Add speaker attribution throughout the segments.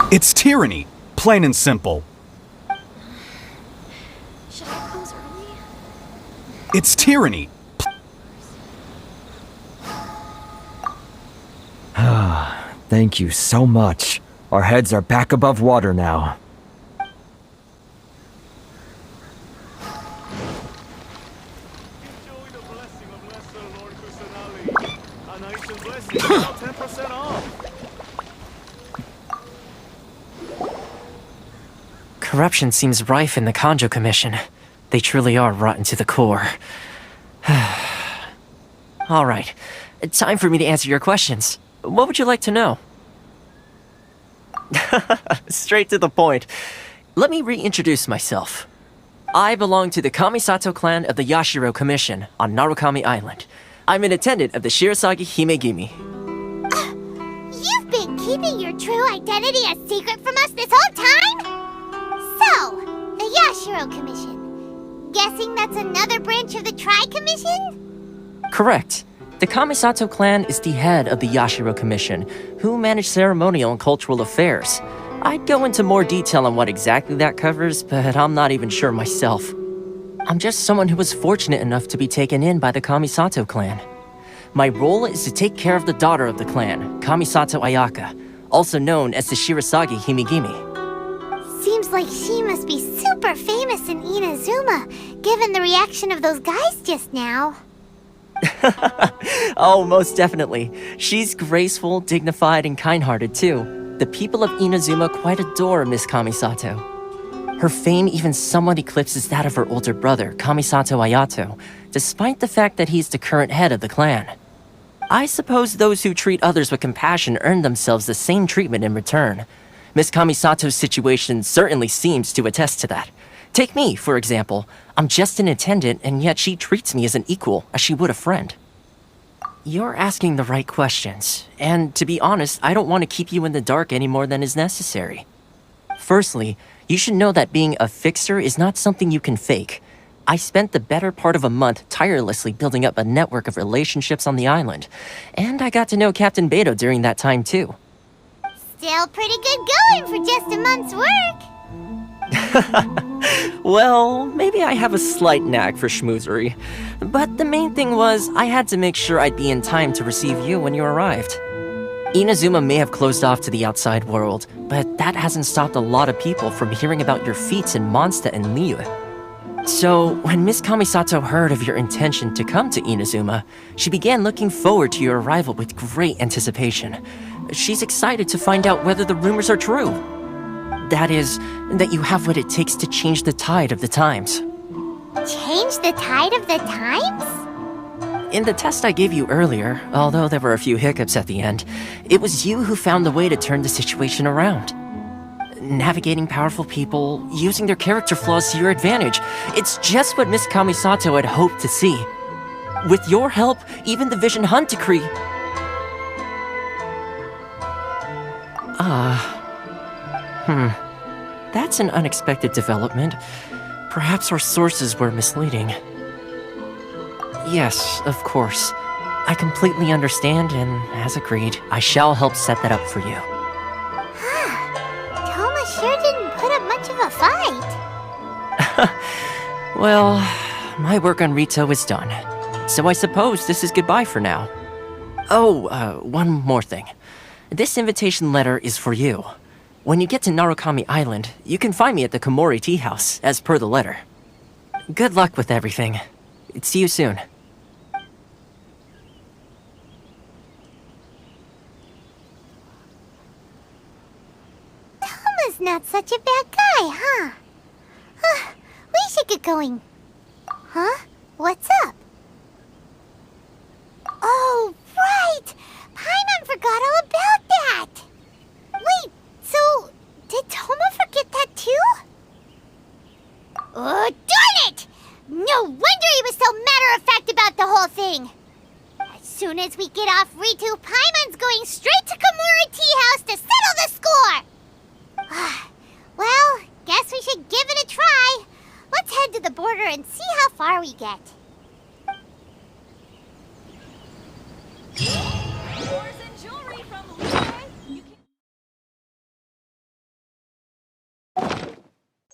Speaker 1: It's tyranny, plain and simple.
Speaker 2: Should I close early?
Speaker 1: It's tyranny.
Speaker 3: Thank you so much. Our heads are back above water now.
Speaker 4: Enjoy the blessing of Lesser Lord Kusanali. An ancient blessing is now 10% off.
Speaker 5: Corruption seems rife in the Kanjo Commission. They truly are rotten to the core. Alright, time for me to answer your questions. What would you like to know? Straight to the point. Let me reintroduce myself. I belong to the Kamisato clan of the Yashiro Commission on Narukami Island. I'm an attendant of the Shirasagi Himegimi.
Speaker 2: You've been keeping your true identity a secret from us this whole time? So, the Yashiro Commission. Guessing that's another branch of the Tri-Commission?
Speaker 5: Correct. The Kamisato clan is the head of the Yashiro Commission, who manage ceremonial and cultural affairs. I'd go into more detail on what exactly that covers, but I'm not even sure myself. I'm just someone who was fortunate enough to be taken in by the Kamisato clan. My role is to take care of the daughter of the clan, Kamisato Ayaka, also known as the Shirasagi Himegimi.
Speaker 2: Seems like she must be super famous in Inazuma, given the reaction of those guys just now.
Speaker 5: Oh, most definitely. She's graceful, dignified, and kind-hearted too. The people of Inazuma quite adore Miss Kamisato. Her fame even somewhat eclipses that of her older brother, Kamisato Ayato, despite the fact that he's the current head of the clan. I suppose those who treat others with compassion earn themselves the same treatment in return. Miss Kamisato's situation certainly seems to attest to that. Take me, for example. I'm just an attendant, and yet she treats me as an equal, as she would a friend. You're asking the right questions, and to be honest, I don't want to keep you in the dark any more than is necessary. Firstly, you should know that being a fixer is not something you can fake. I spent the better part of a month tirelessly building up a network of relationships on the island, and I got to know Captain Beto during that time too.
Speaker 2: Still pretty good going for just a month's work.
Speaker 5: Well, maybe I have a slight knack for schmoozery. But the main thing was, I had to make sure I'd be in time to receive you when you arrived. Inazuma may have closed off to the outside world, but that hasn't stopped a lot of people from hearing about your feats in Mondstadt and Liyue. So, when Miss Kamisato heard of your intention to come to Inazuma, she began looking forward to your arrival with great anticipation. She's excited to find out whether the rumors are true. That is, that you have what it takes to change the tide of the times.
Speaker 2: Change the tide of the times?
Speaker 5: In the test I gave you earlier, although there were a few hiccups at the end, it was you who found the way to turn the situation around. Navigating powerful people, using their character flaws to your advantage, it's just what Miss Kamisato had hoped to see. With your help, even the Vision Hunt decree... That's an unexpected development. Perhaps our sources were misleading. Yes, of course. I completely understand, and as agreed, I shall help set that up for you.
Speaker 2: Thoma sure didn't put up much of a fight.
Speaker 5: Well, my work on Rito is done. So I suppose this is goodbye for now. Oh, one more thing. This invitation letter is for you. When you get to Narukami Island, you can find me at the Komori Tea House, as per the letter. Good luck with everything. See you soon.
Speaker 2: Thoma's not such a bad guy, huh? We should get going. Huh? What's up? Oh, right! Paimon forgot all about that! Wait, so did Thoma forget that too? Oh, darn it! No wonder he was so matter-of-fact about the whole thing! As soon as we get off Ritu, Paimon's going straight to Komori Tea House to settle the score! Well, guess we should give it a try. Let's head to the border and see how far we get.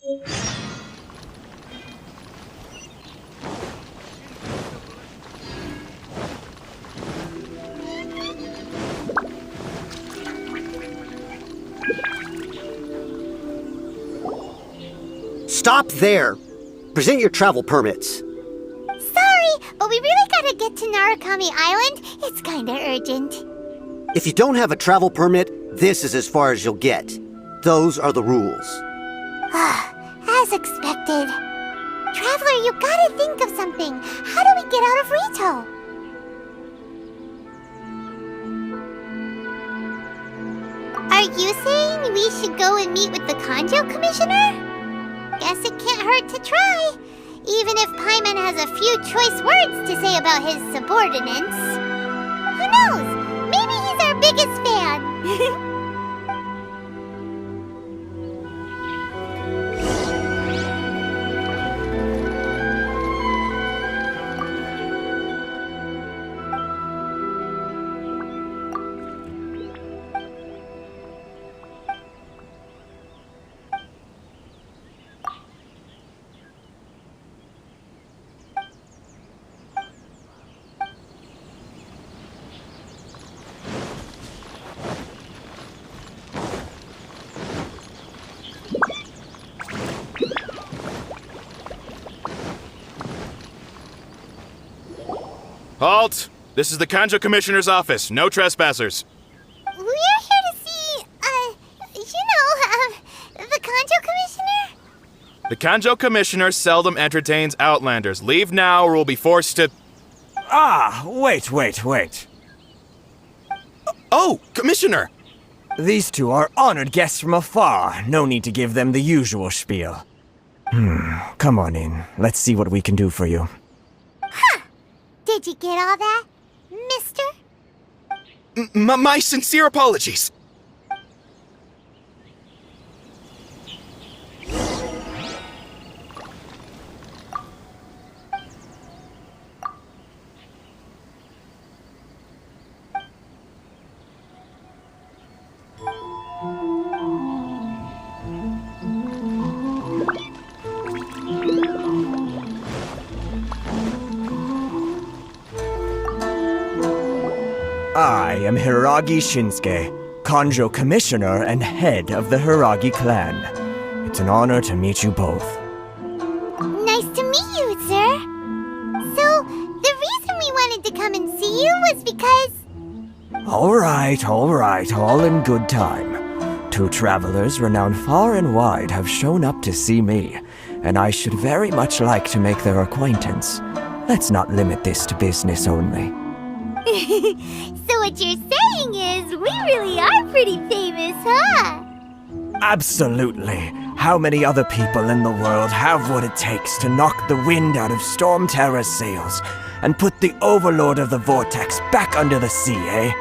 Speaker 6: Stop there! Present your travel permits.
Speaker 2: Sorry, but we really gotta get to Narukami Island. It's kinda urgent.
Speaker 6: If you don't have a travel permit, this is as far as you'll get. Those are the rules.
Speaker 2: As expected. Traveler, you gotta think of something. How do we get out of Rito? Are you saying we should go and meet with the Kanjo Commissioner? Guess it can't hurt to try. Even if Paimon has a few choice words to say about his subordinates. Who knows? Maybe he's our biggest fan.
Speaker 4: Halt! This is the Kanjo Commissioner's office. No trespassers.
Speaker 2: We're here to see, the Kanjo Commissioner?
Speaker 4: The Kanjo Commissioner seldom entertains Outlanders. Leave now or we'll be forced to...
Speaker 3: Ah, wait.
Speaker 4: Oh, Commissioner!
Speaker 3: These two are honored guests from afar. No need to give them the usual spiel. Come on in. Let's see what we can do for you.
Speaker 2: Did you get all that, mister?
Speaker 4: My sincere apologies.
Speaker 3: I am Hiragi Shinsuke, Kanjo Commissioner and head of the Hiragi clan. It's an honor to meet you both.
Speaker 2: Nice to meet you, sir. So, the reason we wanted to come and see you was because...
Speaker 3: All right, all in good time. Two travelers renowned far and wide have shown up to see me, and I should very much like to make their acquaintance. Let's not limit this to business only.
Speaker 2: So what you're saying is, we really are pretty famous, huh?
Speaker 3: Absolutely. How many other people in the world have what it takes to knock the wind out of Storm Terror's sails and put the Overlord of the Vortex back under the sea, eh?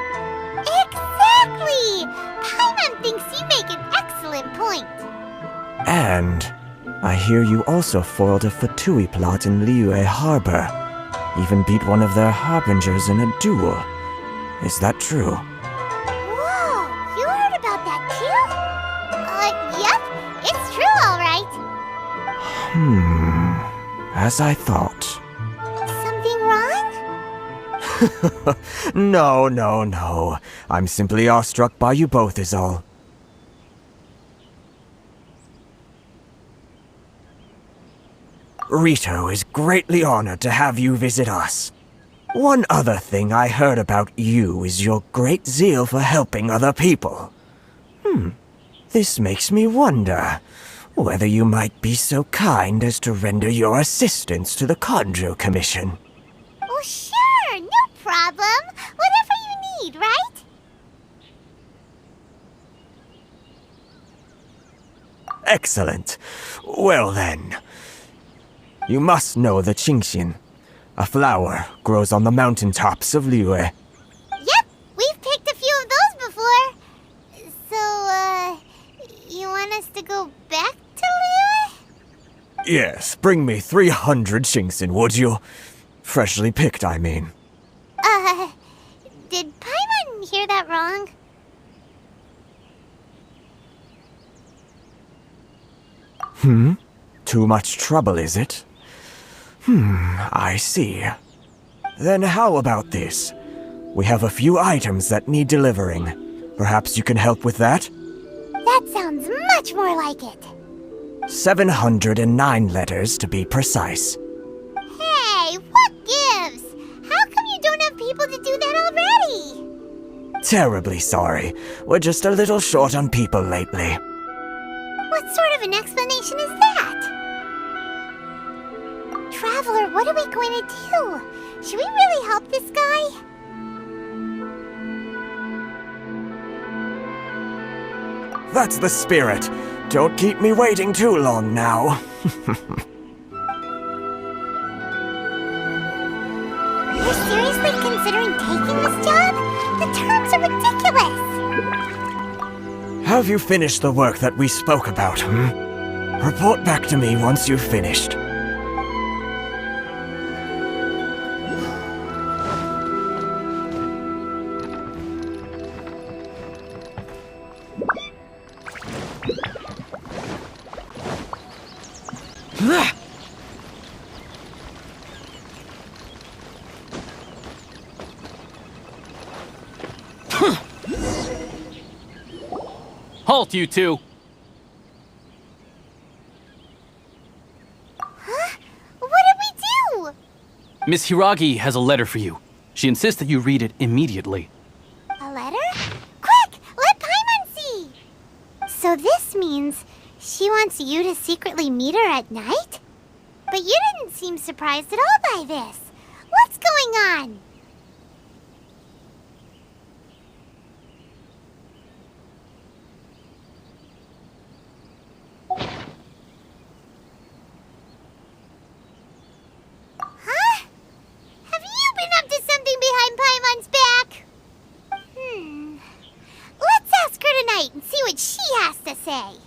Speaker 2: Exactly! Paimon thinks you make an excellent point.
Speaker 3: And I hear you also foiled a Fatui plot in Liyue Harbor. Even beat one of their harbingers in a duel. Is that true?
Speaker 2: Whoa, you heard about that too? Yep, it's true, all right.
Speaker 3: As I thought.
Speaker 2: Something wrong?
Speaker 3: No. I'm simply awestruck by you both is all. Rito is greatly honored to have you visit us. One other thing I heard about you is your great zeal for helping other people. This makes me wonder whether you might be so kind as to render your assistance to the Kanjo Commission.
Speaker 2: Oh, sure, no problem. Whatever you need, right?
Speaker 3: Excellent. Well then. You must know the Qingxin. A flower grows on the mountaintops of Liyue.
Speaker 2: Yep, we've picked a few of those before. So, you want us to go back to Liyue?
Speaker 3: Yes, bring me 300 Qingxin, would you? Freshly picked, I mean.
Speaker 2: Did Paimon hear that wrong?
Speaker 3: Too much trouble, is it? I see. Then how about this? We have a few items that need delivering. Perhaps you can help with that?
Speaker 2: That sounds much more like it.
Speaker 3: 709 letters to be precise.
Speaker 2: Hey, what gives? How come you don't have people to do that already?
Speaker 3: Terribly sorry. We're just a little short on people lately.
Speaker 2: What sort of an explanation is that? Traveler, what are we going to do? Should we really help this guy?
Speaker 3: That's the spirit. Don't keep me waiting too long now.
Speaker 2: You're seriously considering taking this job? The terms are ridiculous!
Speaker 3: Have you finished the work that we spoke about, Report back to me once you've finished.
Speaker 7: Halt, you two!
Speaker 2: Huh? What did we do?
Speaker 7: Miss Hiragi has a letter for you. She insists that you read it immediately.
Speaker 2: A letter? Quick! Let Paimon see! So this means she wants you to secretly meet her at night? But you didn't seem surprised at all by this. What's going on? Huh? Have you been up to something behind Paimon's back? Let's ask her tonight and see what she has to say.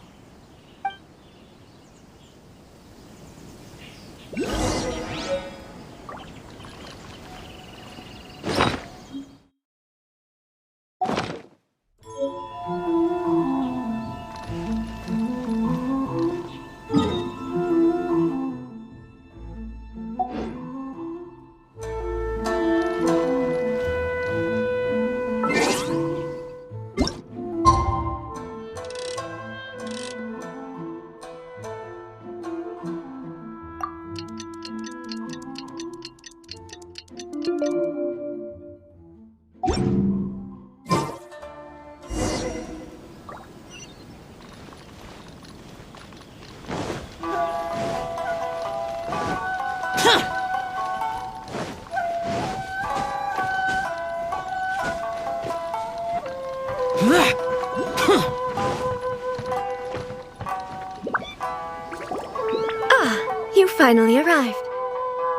Speaker 8: You finally arrived.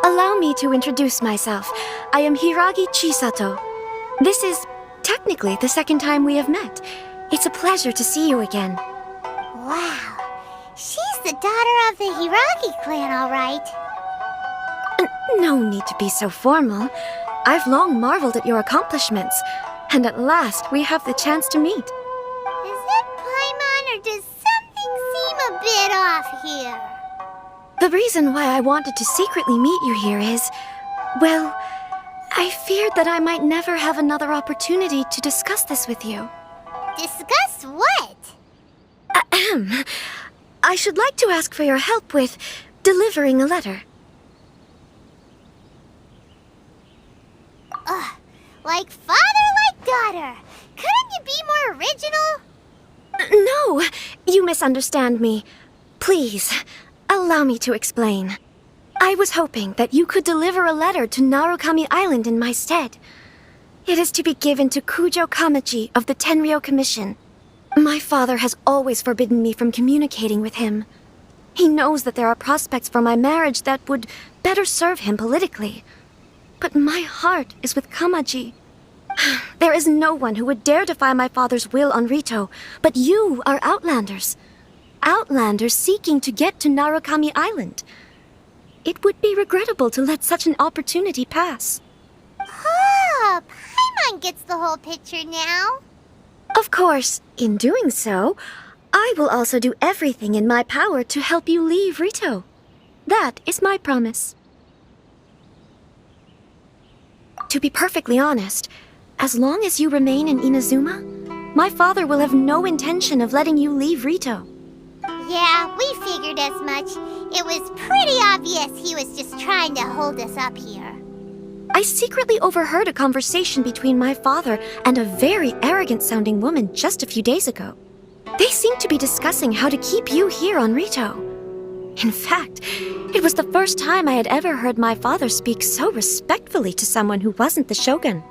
Speaker 8: Allow me to introduce myself. I am Hiragi Chisato. This is technically the second time we have met. It's a pleasure to see you again.
Speaker 2: Wow. She's the daughter of the Hiragi clan, all right.
Speaker 8: No need to be so formal. I've long marveled at your accomplishments, and at last we have the chance to meet.
Speaker 2: Is it Paimon, or does something seem a bit off here?
Speaker 8: The reason why I wanted to secretly meet you here is, well, I feared that I might never have another opportunity to discuss this with you.
Speaker 2: Discuss what?
Speaker 8: Ahem. I should like to ask for your help with delivering a letter.
Speaker 2: Like father, like daughter. Couldn't you be more original?
Speaker 8: No, you misunderstand me. Please, allow me to explain. I was hoping that you could deliver a letter to Narukami Island in my stead. It is to be given to Kujo Kamachi of the Tenryou Commission. My father has always forbidden me from communicating with him. He knows that there are prospects for my marriage that would better serve him politically. But my heart is with Kamaji. There is no one who would dare defy my father's will on Rito, but you are Outlanders. Outlanders seeking to get to Narukami Island. It would be regrettable to let such an opportunity pass.
Speaker 2: Oh, Paimon gets the whole picture now.
Speaker 8: Of course, in doing so, I will also do everything in my power to help you leave Rito. That is my promise. To be perfectly honest, as long as you remain in Inazuma, my father will have no intention of letting you leave Rito.
Speaker 2: Yeah, we figured as much. It was pretty obvious he was just trying to hold us up here.
Speaker 8: I secretly overheard a conversation between my father and a very arrogant-sounding woman just a few days ago. They seemed to be discussing how to keep you here on Rito. In fact, it was the first time I had ever heard my father speak so respectfully to someone who wasn't the Shogun.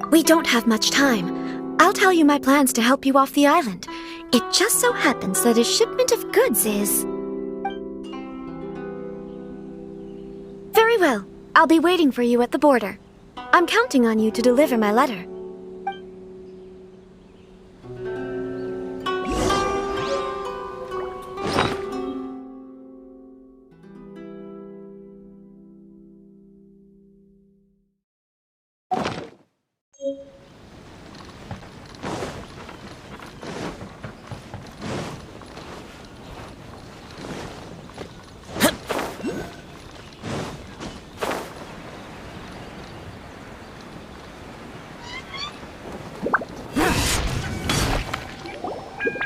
Speaker 8: We don't have much time. I'll tell you my plans to help you off the island. It just so happens that a shipment of goods is... Very well. I'll be waiting for you at the border. I'm counting on you to deliver my letter.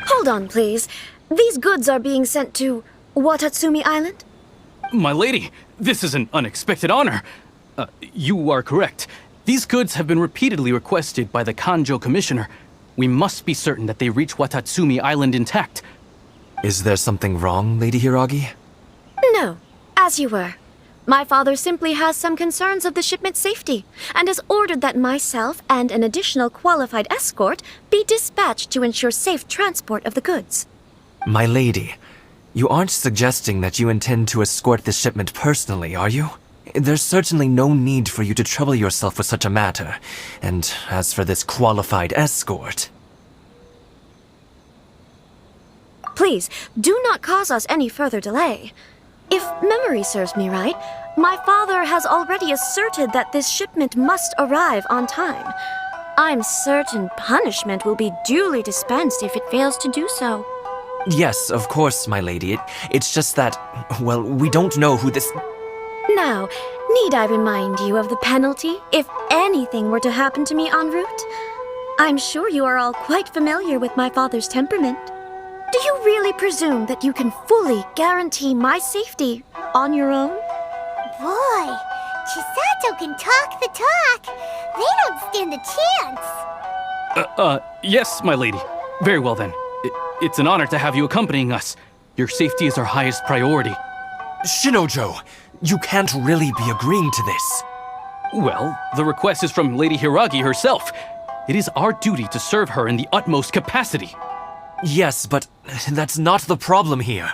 Speaker 8: Hold on, please. These goods are being sent to Watatsumi Island?
Speaker 7: My lady, this is an unexpected honor. You are correct. These goods have been repeatedly requested by the Kanjo Commissioner. We must be certain that they reach Watatsumi Island intact.
Speaker 9: Is there something wrong, Lady Hiragi?
Speaker 8: No, as you were. My father simply has some concerns of the shipment's safety, and has ordered that myself and an additional qualified escort be dispatched to ensure safe transport of the goods.
Speaker 9: My lady, you aren't suggesting that you intend to escort this shipment personally, are you? There's certainly no need for you to trouble yourself with such a matter. And as for this qualified escort...
Speaker 8: Please, do not cause us any further delay. If memory serves me right, my father has already asserted that this shipment must arrive on time. I'm certain punishment will be duly dispensed if it fails to do so.
Speaker 9: Yes, of course, my lady. It's just that, well, we don't know who this...
Speaker 8: Now, need I remind you of the penalty if anything were to happen to me en route? I'm sure you are all quite familiar with my father's temperament. Do you really presume that you can fully guarantee my safety on your own?
Speaker 2: Boy, Chisato can talk the talk. They don't stand a chance.
Speaker 7: Yes, my lady. Very well then. It's an honor to have you accompanying us. Your safety is our highest priority.
Speaker 9: Shinojo, you can't really be agreeing to this.
Speaker 7: Well, the request is from Lady Hiragi herself. It is our duty to serve her in the utmost capacity.
Speaker 9: Yes, but that's not the problem here.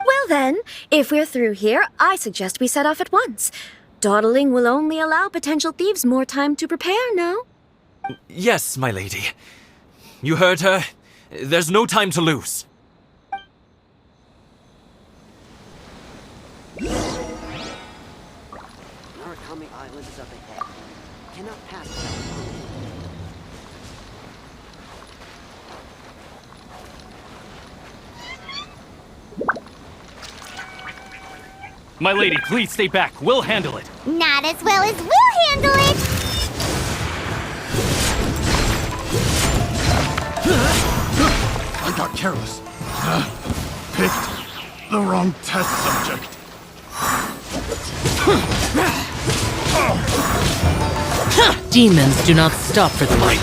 Speaker 8: Well then, if we're through here, I suggest we set off at once. Dawdling will only allow potential thieves more time to prepare, no?
Speaker 9: Yes, my lady. You heard her. There's no time to lose.
Speaker 6: Narukami Island is up ahead. Cannot pass it.
Speaker 7: My lady, please stay back. We'll handle it.
Speaker 2: Not as well as we'll handle it.
Speaker 10: I got careless. Picked the wrong test subject.
Speaker 11: Demons do not stop for the right.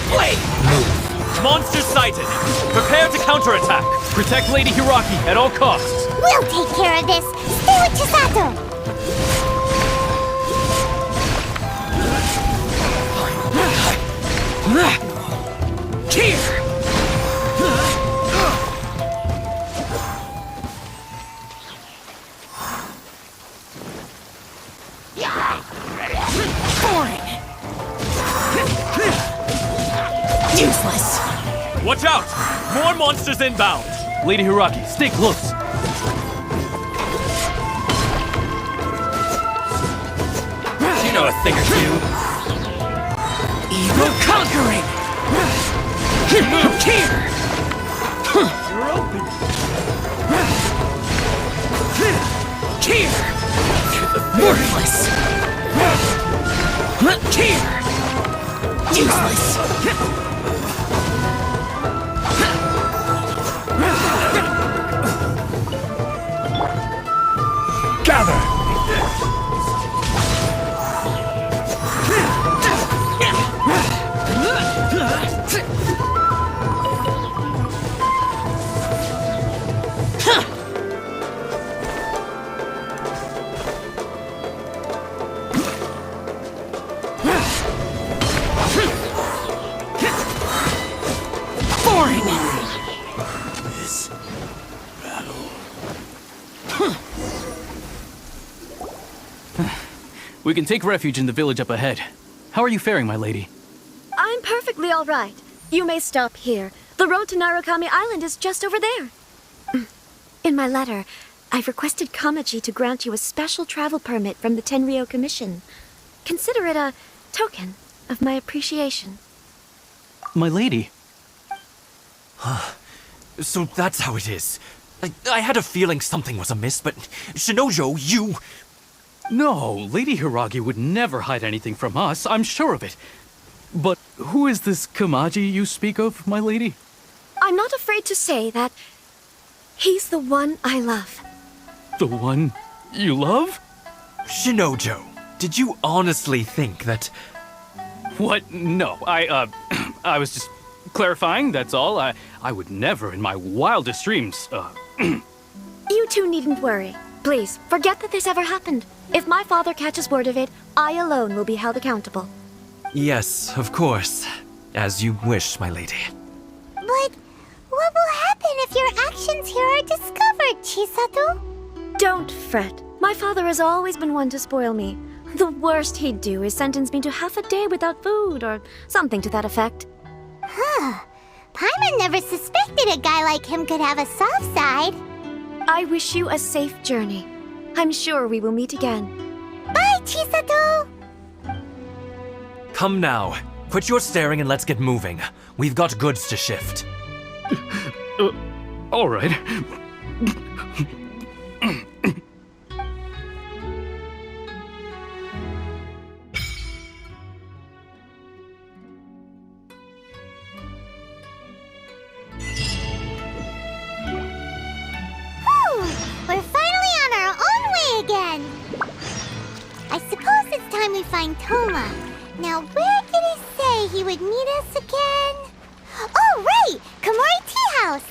Speaker 7: Move. Monsters sighted. Prepare to counterattack. Protect Lady Hiragi at all costs.
Speaker 2: We'll take care of this. Stay with Chisato.
Speaker 11: Here! Useless!
Speaker 7: Watch out! More monsters inbound! Lady Hiragi, stay close. You know a thing or two.
Speaker 11: Evil conquering! Move here! Here! Worthless! Here! Useless!
Speaker 3: Gather!
Speaker 11: Boring!
Speaker 10: This battle.
Speaker 7: We can take refuge in the village up ahead. How are you faring, my lady?
Speaker 8: I'm perfectly all right. You may stop here. The road to Narukami Island is just over there. In my letter, I've requested Kamaji to grant you a special travel permit from the Tenryou Commission. Consider it a token of my appreciation.
Speaker 7: My lady?
Speaker 9: So that's how it is. I had a feeling something was amiss, but Shinojo, you...
Speaker 7: No, Lady Hiragi would never hide anything from us, I'm sure of it. But who is this Kamaji you speak of, my lady?
Speaker 8: I'm not afraid to say that he's the one I love.
Speaker 7: The one you love?
Speaker 9: Shinojo, did you honestly think that...
Speaker 7: What? No, I was just clarifying, that's all. I would never in my wildest dreams,
Speaker 8: You two needn't worry. Please, forget that this ever happened. If my father catches word of it, I alone will be held accountable.
Speaker 9: Yes, of course. As you wish, my lady.
Speaker 2: But what will happen if your actions here are discovered, Chisato?
Speaker 8: Don't fret. My father has always been one to spoil me. The worst he'd do is sentence me to half a day without food, or something to that effect.
Speaker 2: Huh. Paimon never suspected a guy like him could have a soft side.
Speaker 8: I wish you a safe journey. I'm sure we will meet again.
Speaker 2: Bye, Chisato!
Speaker 9: Come now. Quit your staring and let's get moving. We've got goods to shift.
Speaker 7: all right.
Speaker 2: We're finally on our own way again. I suppose it's time we find Thoma. Now, where did he say he would meet us again? Oh, right! Komori Tea House!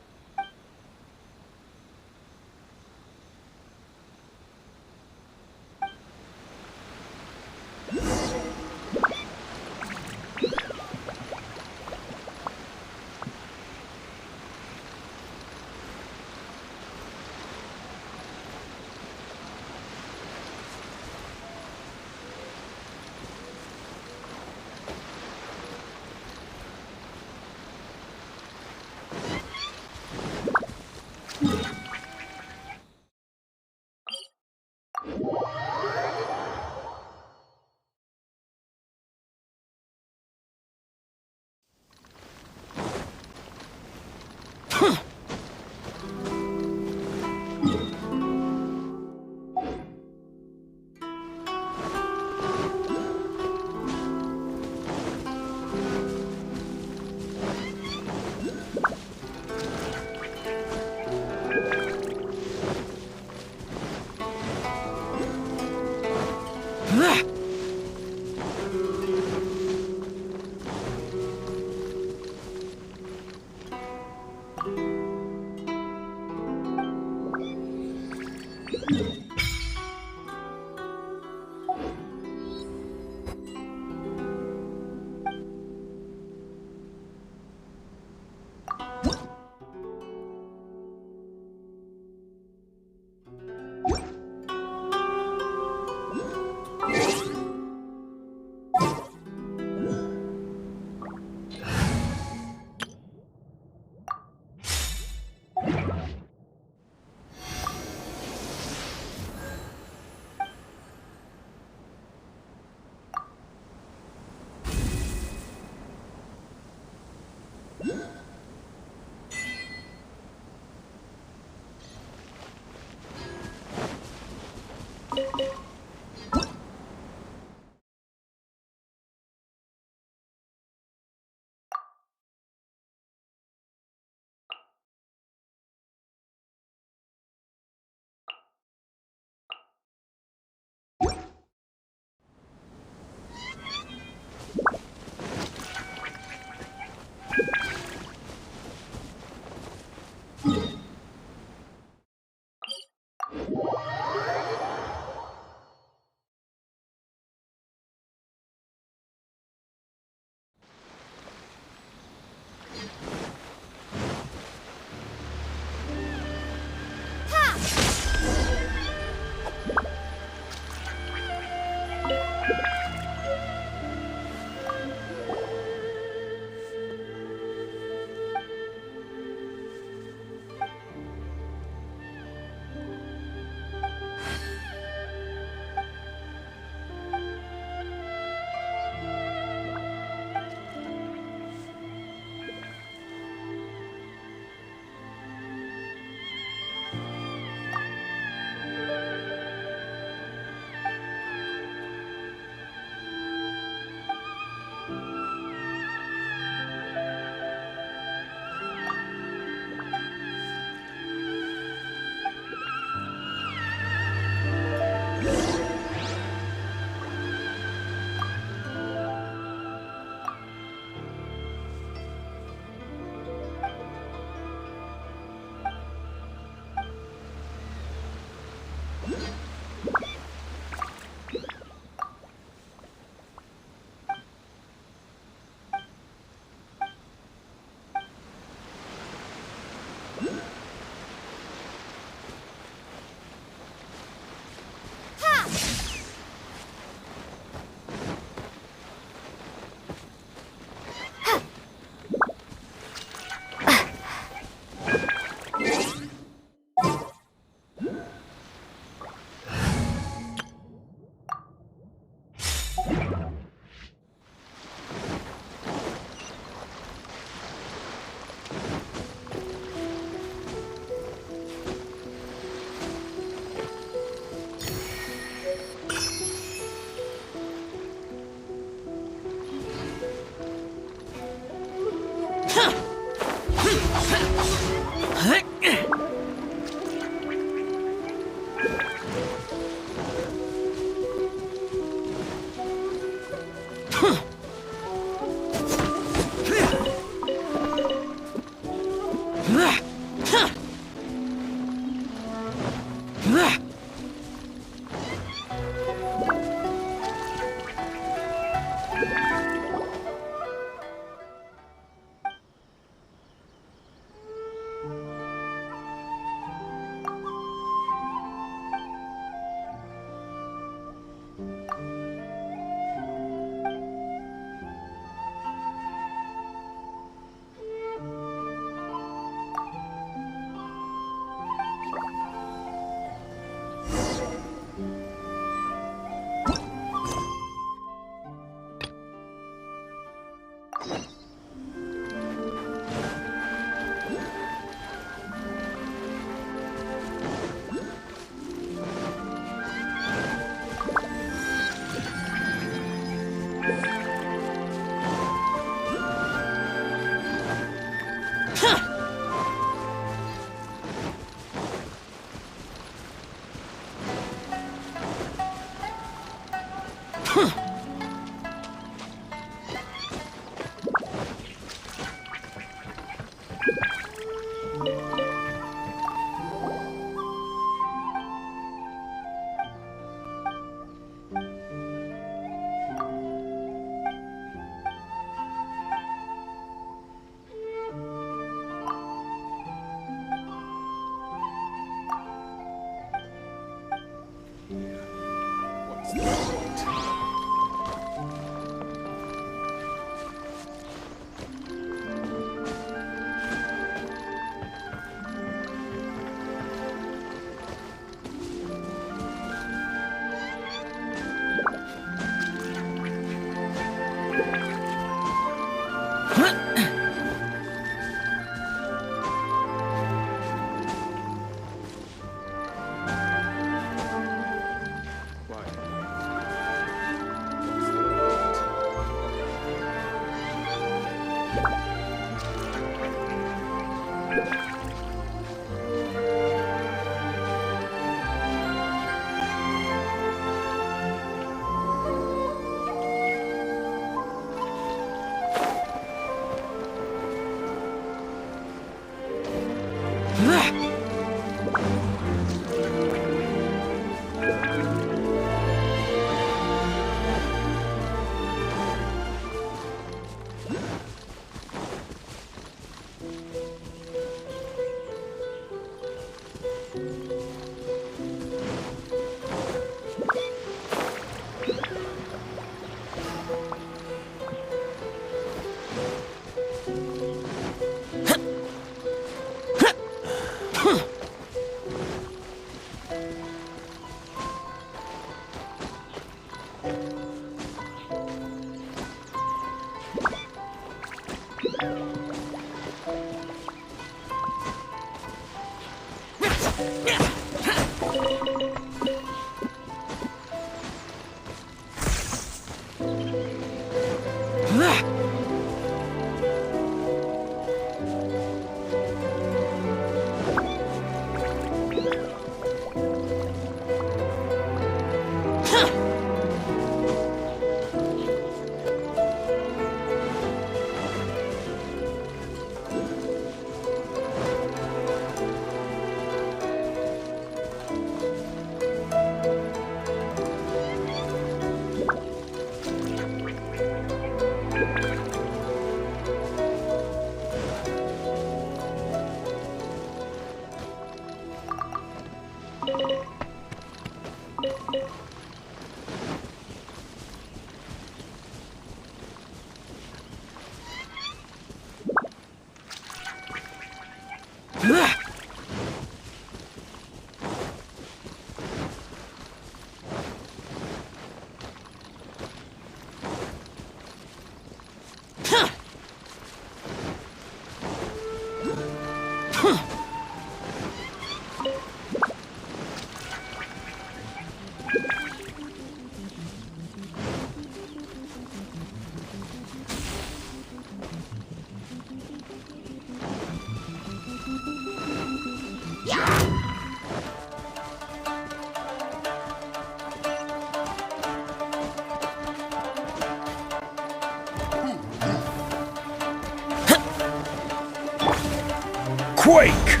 Speaker 3: Quake!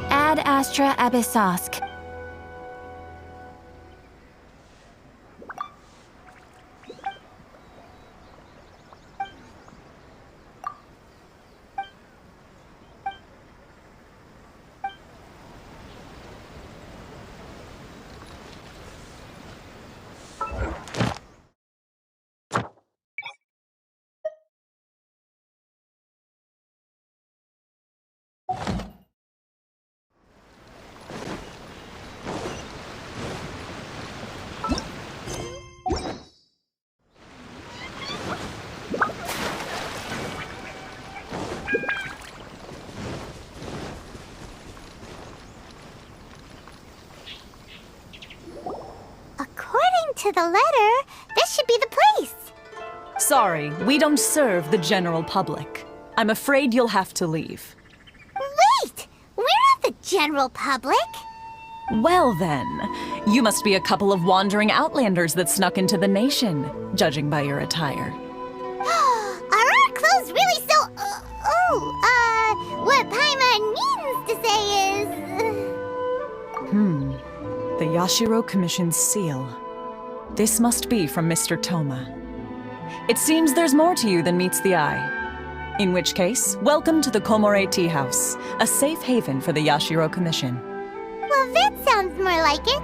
Speaker 8: Ad Astra Abyssosk.
Speaker 2: According to the letter, this should be the place.
Speaker 12: Sorry, we don't serve the general public. I'm afraid you'll have to leave.
Speaker 2: Wait! We're not the general public.
Speaker 12: Well then, you must be a couple of wandering outlanders that snuck into the nation, judging by your attire.
Speaker 2: Are our clothes really so... what Paimon means to say is...
Speaker 12: The Yashiro Commission's seal. This must be from Mr. Thoma. It seems there's more to you than meets the eye. In which case, welcome to the Komore Tea House, a safe haven for the Yashiro Commission.
Speaker 2: Well, that sounds more like it.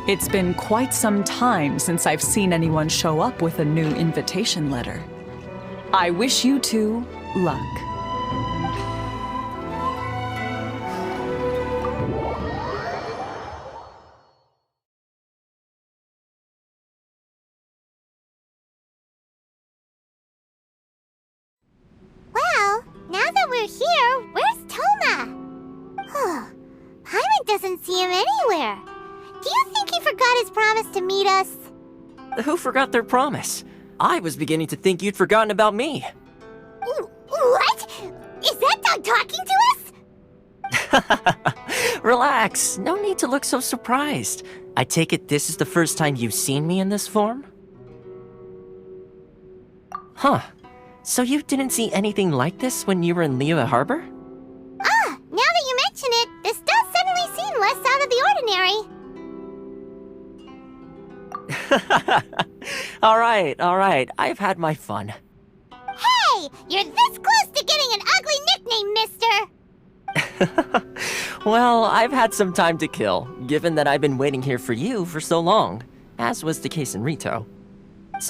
Speaker 12: It's been quite some time since I've seen anyone show up with a new invitation letter. I wish you two luck.
Speaker 2: Well, now that we're here, where's Thoma? Paimon doesn't see him anywhere. Do you think he forgot his promise to meet us?
Speaker 5: Who forgot their promise? I was beginning to think you'd forgotten about me.
Speaker 2: What? Is that dog talking to us?
Speaker 5: Relax, no need to look so surprised. I take it this is the first time you've seen me in this form? Huh. So you didn't see anything like this when you were in Liyue Harbor?
Speaker 2: Ah, now that you mention it, this does suddenly seem less out of the ordinary.
Speaker 5: All right. I've had my fun.
Speaker 2: Hey, you're this close to getting an ugly nickname, mister!
Speaker 5: Well, I've had some time to kill, given that I've been waiting here for you for so long, as was the case in Rito.